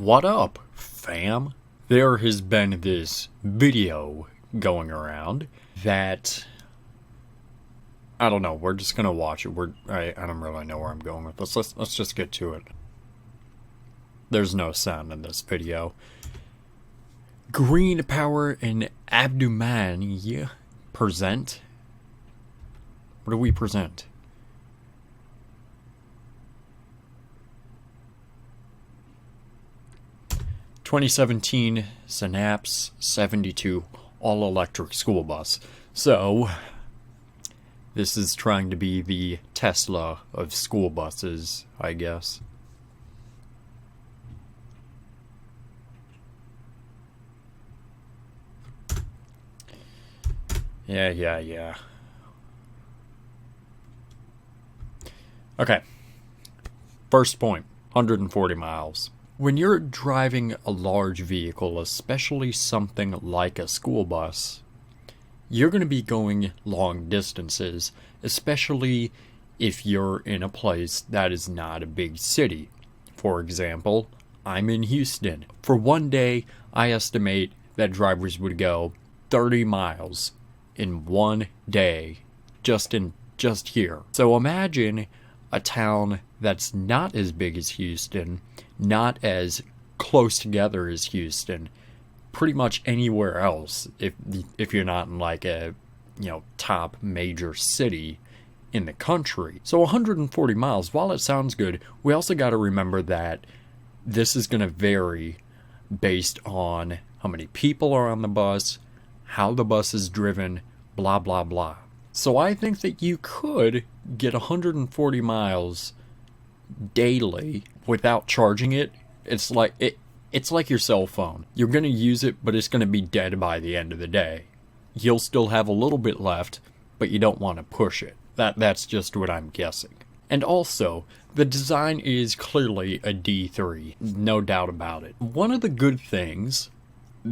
What up, fam? There has been this video going around that I don't know. We're just gonna watch it. I don't really know where I'm going with this. Let's just get to it. There's no sound in this video. Green Power and Abdumani present. What do we present? "2017 Synapse 72 all-electric school bus." So, this is trying to be the Tesla of school buses, I guess. Yeah. Okay. First point, 140 miles. When you're driving a large vehicle, especially something like a school bus, you're going to be going long distances, especially if you're in a place that is not a big city. For example, I'm in Houston. For one day, I estimate that drivers would go 30 miles in one day, just here. So imagine a town that's not as big as Houston, not as close together as Houston, pretty much anywhere else if you're not in like a top major city in the country. So 140 miles, while it sounds good, we also got to remember that this is going to vary based on how many people are on the bus, how the bus is driven, blah blah blah. So I think that you could get 140 miles daily without charging it. It's like your cell phone. You're going to use it, but it's going to be dead by the end of the day. You'll still have a little bit left, but you don't want to push it. That's just what I'm guessing. And also, the design is clearly a D3, no doubt about it. One of the good things,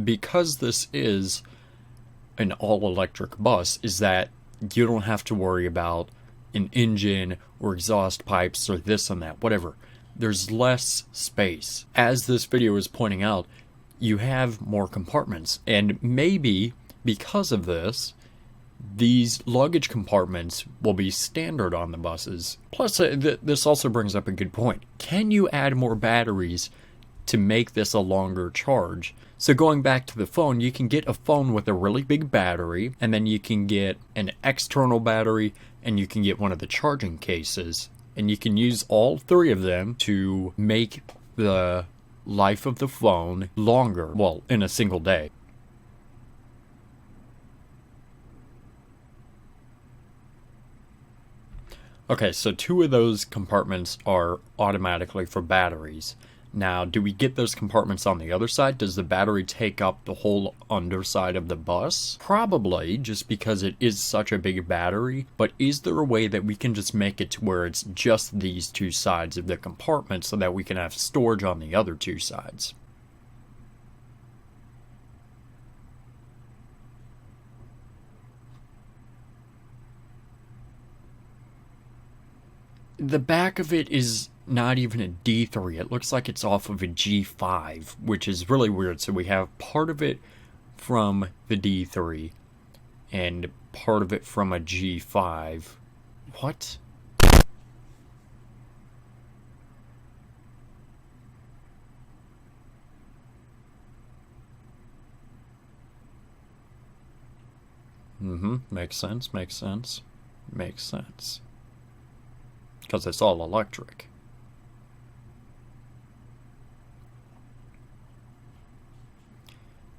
because this is an all-electric bus, is that you don't have to worry about an engine or exhaust pipes or this and that, whatever. There's less space. As this video is pointing out, you have more compartments, and maybe because of this, these luggage compartments will be standard on the buses. Plus, this also brings up a good point. Can you add more batteries to make this a longer charge? So going back to the phone, you can get a phone with a really big battery, and then you can get an external battery, and you can get one of the charging cases. And you can use all three of them to make the life of the phone longer, well, in a single day. Okay, so two of those compartments are automatically for batteries. Now, do we get those compartments on the other side? Does the battery take up the whole underside of the bus? Probably, just because it is such a big battery. But is there a way that we can just make it to where it's just these two sides of the compartment so that we can have storage on the other two sides? The back of it is not even a D3. It looks like it's off of a G5, which is really weird. So we have part of it from the D3 and part of it from a G5. What? Makes sense. Because it's all electric.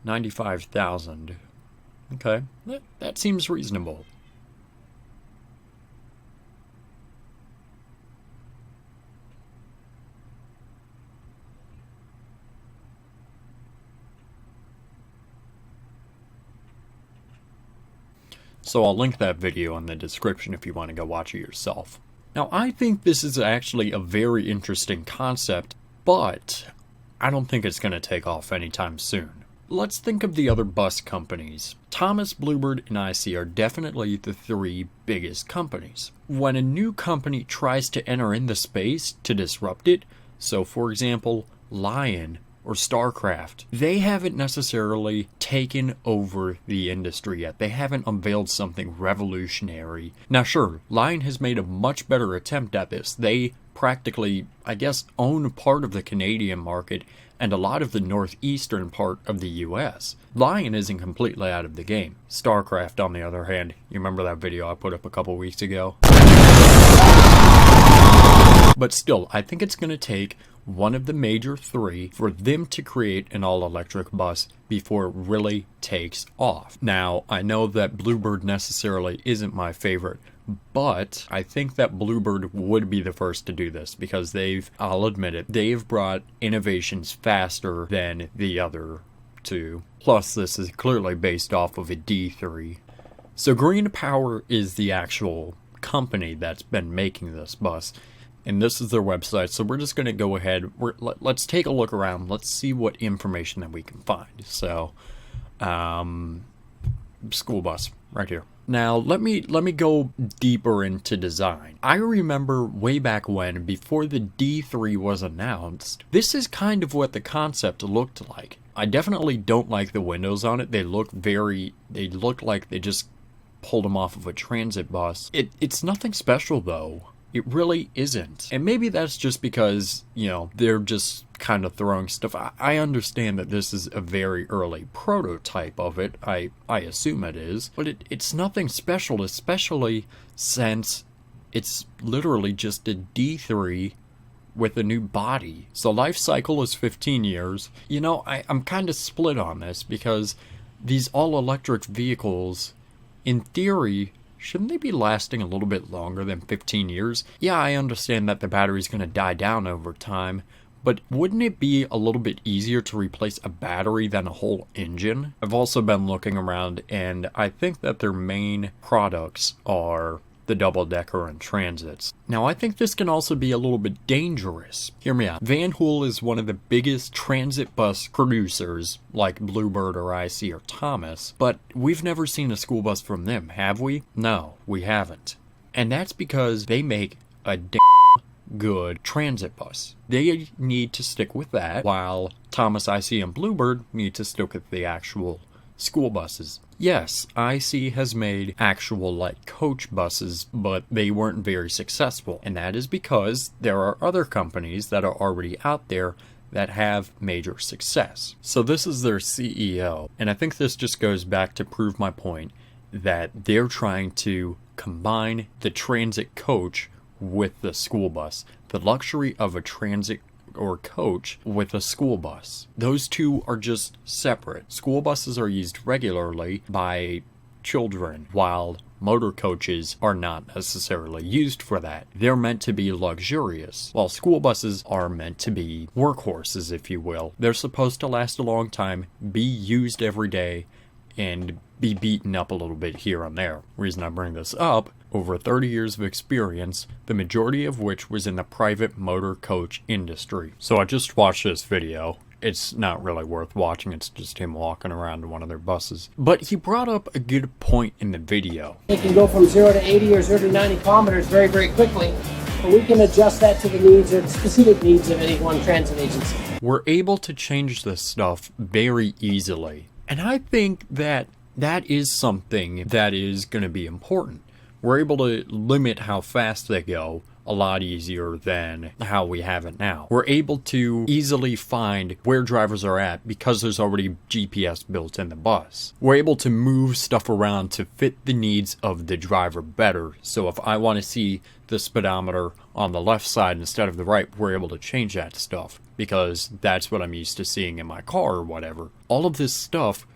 $95,000. Okay, that seems reasonable. So I'll link that video in the description if you want to go watch it yourself. Now, I think this is actually a very interesting concept, but I don't think it's going to take off anytime soon. Let's think of the other bus companies. Thomas, Bluebird, and IC are definitely the three biggest companies. When a new company tries to enter in the space to disrupt it, so for example, Lion or StarCraft, they haven't necessarily taken over the industry yet. They haven't unveiled something revolutionary. Now sure, Lion has made a much better attempt at this. They practically, I guess, own part of the Canadian market and a lot of the northeastern part of the US. Lion isn't completely out of the game. StarCraft, on the other hand, you remember that video I put up a couple weeks ago? But still, I think it's going to take one of the major three for them to create an all-electric bus before it really takes off. Now, I know that Bluebird necessarily isn't my favorite, but I think that Bluebird would be the first to do this because I'll admit it, they've brought innovations faster than the other two. Plus, this is clearly based off of a D3. So Green Power is the actual company that's been making this bus. And this is their website, so we're just going to go ahead. Let's take a look around. Let's see what information that we can find. So, school bus, right here. Now, let me go deeper into design. I remember way back when, before the D3 was announced, this is kind of what the concept looked like. I definitely don't like the windows on it. They look like they just pulled them off of a transit bus. It's nothing special, though. It really isn't. And maybe that's just because, you know, they're just kind of throwing stuff. I understand that this is a very early prototype of it. I assume it is. But it's nothing special, especially since it's literally just a D3 with a new body. So life cycle is 15 years. You know, I'm kind of split on this because these all-electric vehicles, in theory, shouldn't they be lasting a little bit longer than 15 years? Yeah, I understand that the battery's going to die down over time, but wouldn't it be a little bit easier to replace a battery than a whole engine? I've also been looking around, and I think that their main products are the double-decker and transits. Now, I think this can also be a little bit dangerous. Hear me out. Van Hool is one of the biggest transit bus producers, like Bluebird or IC or Thomas, but we've never seen a school bus from them, have we? No, we haven't. And that's because they make a damn good transit bus. They need to stick with that, while Thomas, IC, and Bluebird need to stick with the actual school buses. Yes, IC has made actual light coach buses, but they weren't very successful. And that is because there are other companies that are already out there that have major success. So this is their CEO. And I think this just goes back to prove my point that they're trying to combine the transit coach with the school bus. The luxury of a transit or coach with a school bus. Those two are just separate. School buses are used regularly by children, while motor coaches are not necessarily used for that. They're meant to be luxurious, while school buses are meant to be workhorses, if you will. They're supposed to last a long time, be used every day, and be beaten up a little bit here and there. Reason I bring this up, over 30 years of experience, the majority of which was in the private motor coach industry. So I just watched this video. It's not really worth watching, it's just him walking around in one of their buses. But he brought up a good point in the video. It can go from 0 to 80 or 0 to 90 kilometers very, very quickly. But we can adjust that to the needs or the specific needs of any one transit agency. We're able to change this stuff very easily. And I think that that is something that is going to be important. We're able to limit how fast they go a lot easier than how we have it now. We're able to easily find where drivers are at because there's already GPS built in the bus. We're able to move stuff around to fit the needs of the driver better. So if I want to see the speedometer on the left side instead of the right, we're able to change that stuff because that's what I'm used to seeing in my car or whatever. All of this stuff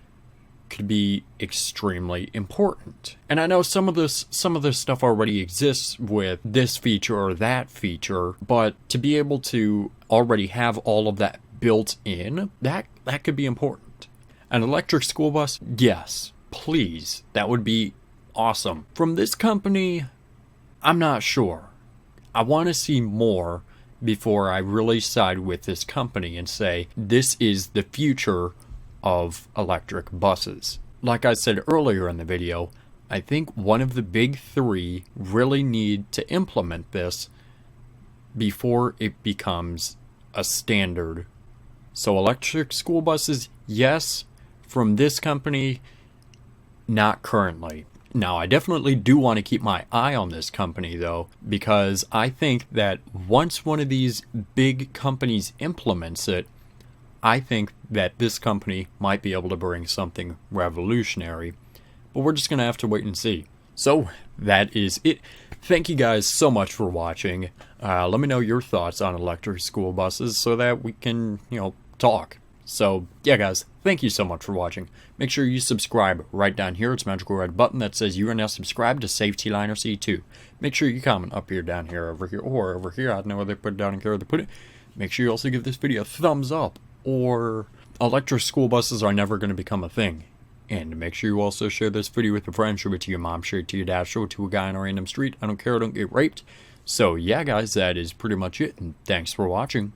could be extremely important. And I know some of this stuff already exists with this feature or that feature, but to be able to already have all of that built in, that could be important. An electric school bus? Yes, please. That would be awesome. From this company, I'm not sure. I want to see more before I really side with this company and say, this is the future of electric buses. Like I said earlier in the video, I think one of the big three really need to implement this before it becomes a standard So electric school buses, yes. From this company, not currently. Now, I definitely do want to keep my eye on this company, though, because I think that once one of these big companies implements it, I think that this company might be able to bring something revolutionary. But we're just going to have to wait and see. So, that is it. Thank you guys so much for watching. Let me know your thoughts on electric school buses so that we can, talk. So, yeah, guys, thank you so much for watching. Make sure you subscribe right down here. It's a magical red button that says you are now subscribed to Safety Liner C2. Make sure you comment up here, down here, over here, or over here. I don't know where they put it down in here, where they put it. Make sure you also give this video a thumbs up, or electric school buses are never going to become a thing. And make sure you also share this video with your friends. Show it to your mom, share it to your dad, show it to a guy on a random street. I don't care, don't get raped. So, yeah, guys, that is pretty much it, and thanks for watching.